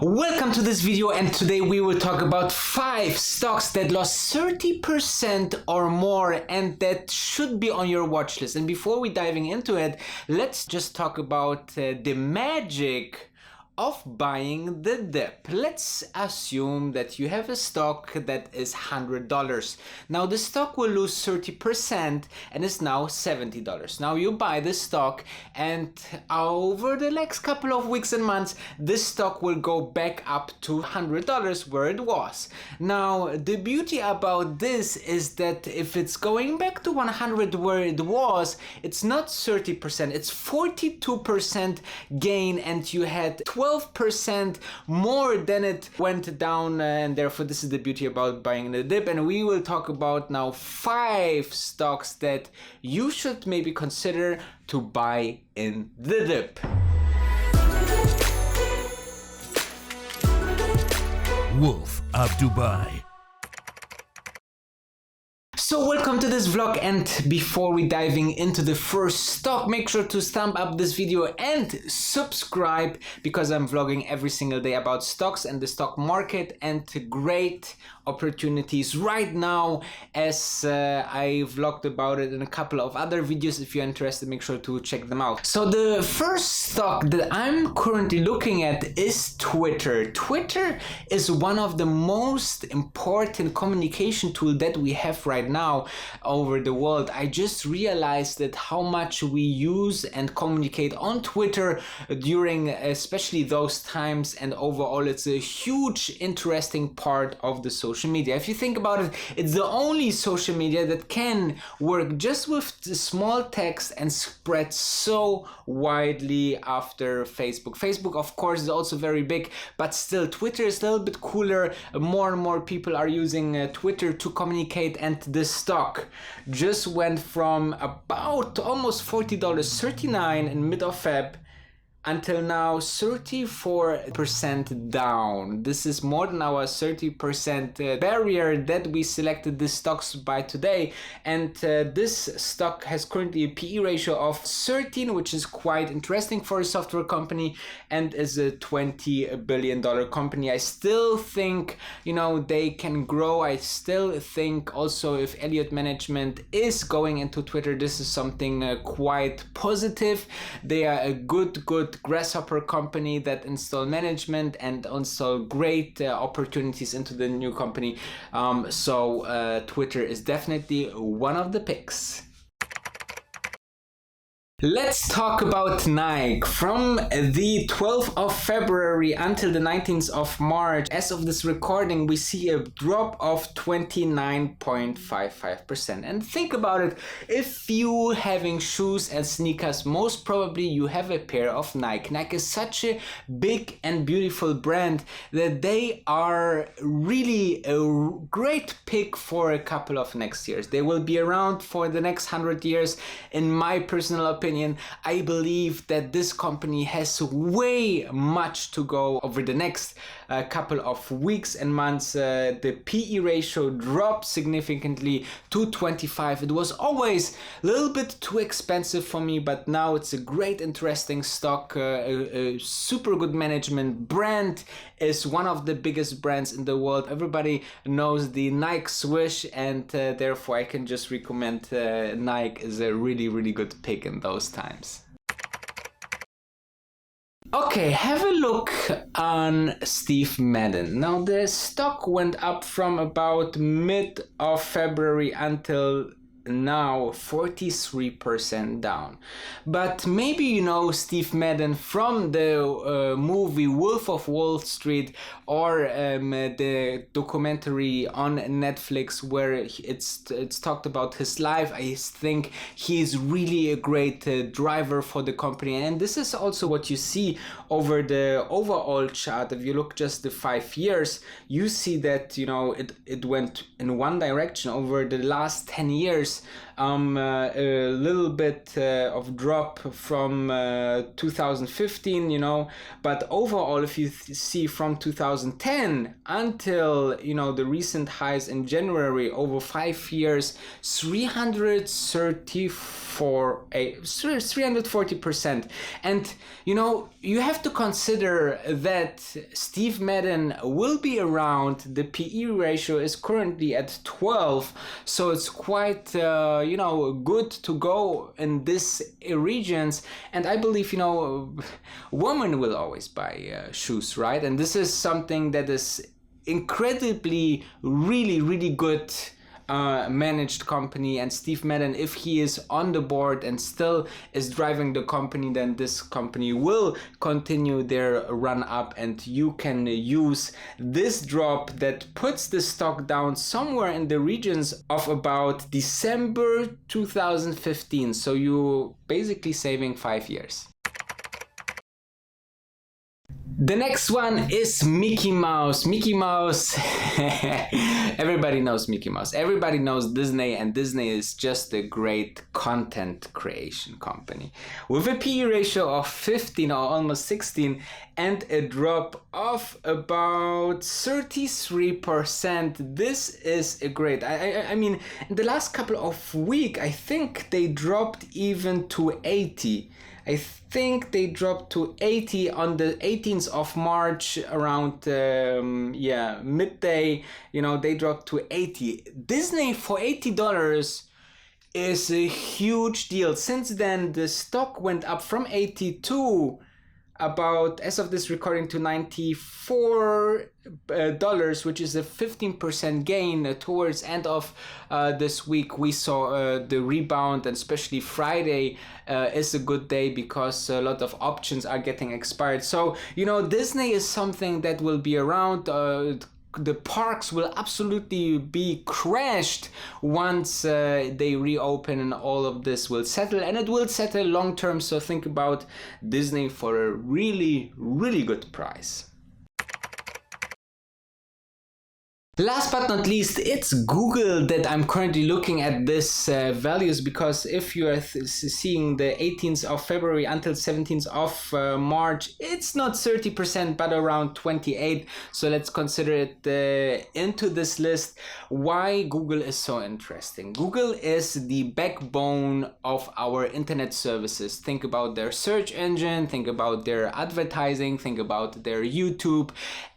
Welcome to this video, and today we will talk about 5 stocks that lost 30% or more and that should be on your watch list. And before we diving into it, let's just talk about the magic of buying the dip. Let's assume that you have a stock that is $100. Now the stock will lose 30% and is now $70. Now you buy the stock, and over the next couple of weeks and months this stock will go back up to $100 where it was. Now the beauty about this is that if it's going back to 100 where it was, it's not 30%, it's 42% gain, and you had 12% more than it went down, and therefore this is the beauty about buying the dip. And we will talk about now 5 stocks that you should maybe consider to buy in the dip. Wolf of Dubai. So welcome to this vlog, and before we diving into the first stock, make sure to thumb up this video and subscribe, because I'm vlogging every single day about stocks and the stock market and great opportunities right now, as I vlogged about it in a couple of other videos. If you're interested, make sure to check them out. So the first stock that I'm currently looking at is Twitter. Twitter is one of the most important communication tool that we have right now over the world. I just realized that how much we use and communicate on Twitter during especially those times, and overall it's a huge interesting part of the social media. If you think about it, it's the only social media that can work just with the small text and spread so widely after Facebook. Facebook of course is also very big, but still Twitter is a little bit cooler. More and more people are using Twitter to communicate, and this stock just went from about almost $40, $39 in mid of Feb, until now 34% down. This is more than our 30% barrier that we selected the stocks by today. And this stock has currently a PE ratio of 13, which is quite interesting for a software company, and is a $20 billion company. I still think, they can grow. I still think also if Elliott Management is going into Twitter, this is something quite positive. They are a good grasshopper company that install management and install great opportunities into the new company. So Twitter is definitely one of the picks. Let's talk about Nike. From the 12th of February until the 19th of March, as of this recording, we see a drop of 29.55%. And think about it, if you having shoes and sneakers, most probably you have a pair of Nike. Nike is such a big and beautiful brand that they are really a great pick for a couple of next years. They will be around for the next 100 years, in my personal opinion. I believe that this company has way much to go over the next couple of weeks and months. The PE ratio dropped significantly to 25. It was always a little bit too expensive for me, but now it's a great interesting stock, a super good management. Brand is one of the biggest brands in the world. Everybody knows the Nike swoosh, and therefore I can just recommend Nike is a really good pick in those times. Okay, have a look on Steve Madden. Now the stock went up from about mid of February until now 43% down. But maybe you know Steve Madden from the movie Wolf of Wall Street, or the documentary on Netflix where it's talked about his life. I think he's really a great driver for the company, and this is also what you see over the overall chart. If you look just the 5 years, you see that it went in one direction. Over the last 10 years a little bit of drop from 2015, you know, but overall, if you see from 2010 until, you know, the recent highs in January, over 5 years, 340%. And, you know, you have to consider that Steve Madden will be around. The PE ratio is currently at 12, so it's quite, you know, good to go in these regions. And I believe, you know, women will always buy shoes, right? And this is something that is incredibly, really good managed company. And Steve Madden, if he is on the board and still is driving the company, then this company will continue their run up, and you can use this drop that puts the stock down somewhere in the regions of about December 2015. So you basically saving 5 years. The next one is Mickey Mouse. Mickey Mouse, everybody knows Mickey Mouse. Everybody knows Disney, and Disney is just a great content creation company. With a PE ratio of 15 or almost 16 and a drop of about 33%, this is a great. I mean, in the last couple of weeks, I think they dropped even to 80. I think they dropped to 80 on the 18th of March around midday. You know, they dropped to 80. Disney for $80 is a huge deal. Since then, the stock went up from 80 to about, as of this recording, to $94, which is a 15% gain. Towards end of this week, we saw the rebound, and especially Friday is a good day because a lot of options are getting expired. So, you know, Disney is something that will be around. The parks will absolutely be crashed once they reopen, and all of this will settle, and it will settle long term. So think about Disney for a really good price. Last but not least, it's Google that I'm currently looking at this values, because if you are seeing the 18th of February until 17th of March, it's not 30% but around 28. So let's consider it into this list. Why Google is so interesting. Google is the backbone of our internet services. Think about their search engine, think about their advertising, think about their YouTube,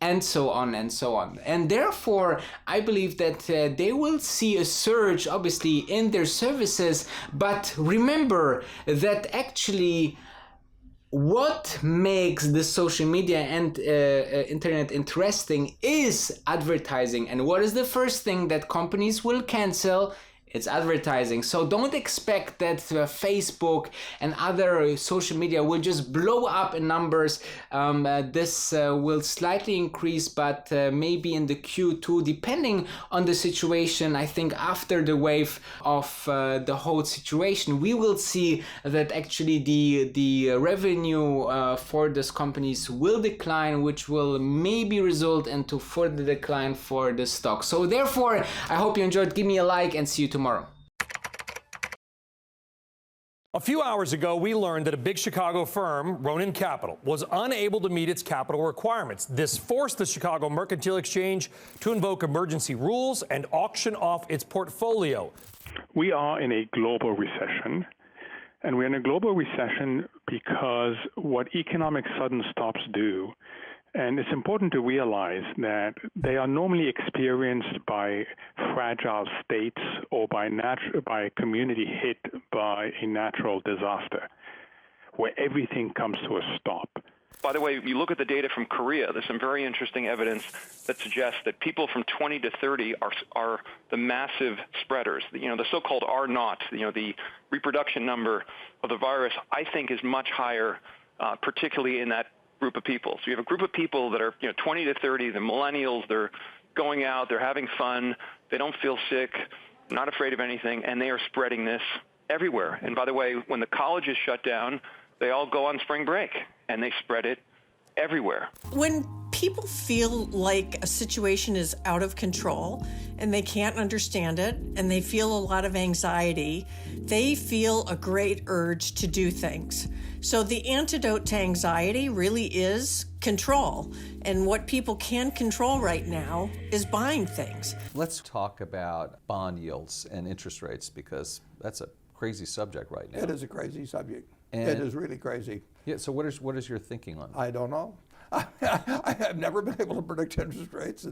and so on and so on. And therefore, I believe that they will see a surge, obviously, in their services. But remember that actually what makes the social media and internet interesting is advertising. And what is the first thing that companies will cancel? It's advertising. So don't expect that Facebook and other social media will just blow up in numbers. This will slightly increase, but maybe in the Q2, depending on the situation. I think after the wave of the whole situation, we will see that actually the revenue for these companies will decline, which will maybe result into further decline for the stock. So therefore, I hope you enjoyed. Give me a like and see you tomorrow. A few hours ago, we learned that a big Chicago firm, Ronin Capital, was unable to meet its capital requirements. This forced the Chicago Mercantile Exchange to invoke emergency rules and auction off its portfolio. We are in a global recession, and we're in a global recession because what economic sudden stops do, and it's important to realize that they are normally experienced by fragile states or by a community hit by a natural disaster, where everything comes to a stop. By the way, you look at the data from Korea, there's some very interesting evidence that suggests that people from 20 to 30 are the massive spreaders. You know, the so-called R0, the reproduction number of the virus, I think is much higher, particularly in that group of people. So you have a group of people that are 20 to 30, the millennials, they're going out, they're having fun, they don't feel sick, not afraid of anything, and they are spreading this everywhere. And by the way, when the colleges shut down, they all go on spring break, and they spread it everywhere. When people feel like a situation is out of control and they can't understand it and they feel a lot of anxiety, they feel a great urge to do things. So the antidote to anxiety really is control. And what people can control right now is buying things. Let's talk about bond yields and interest rates, because that's a crazy subject right now. It is a crazy subject. And it is really crazy. Yeah, so what is your thinking on that? I don't know. I have never been able to predict interest rates.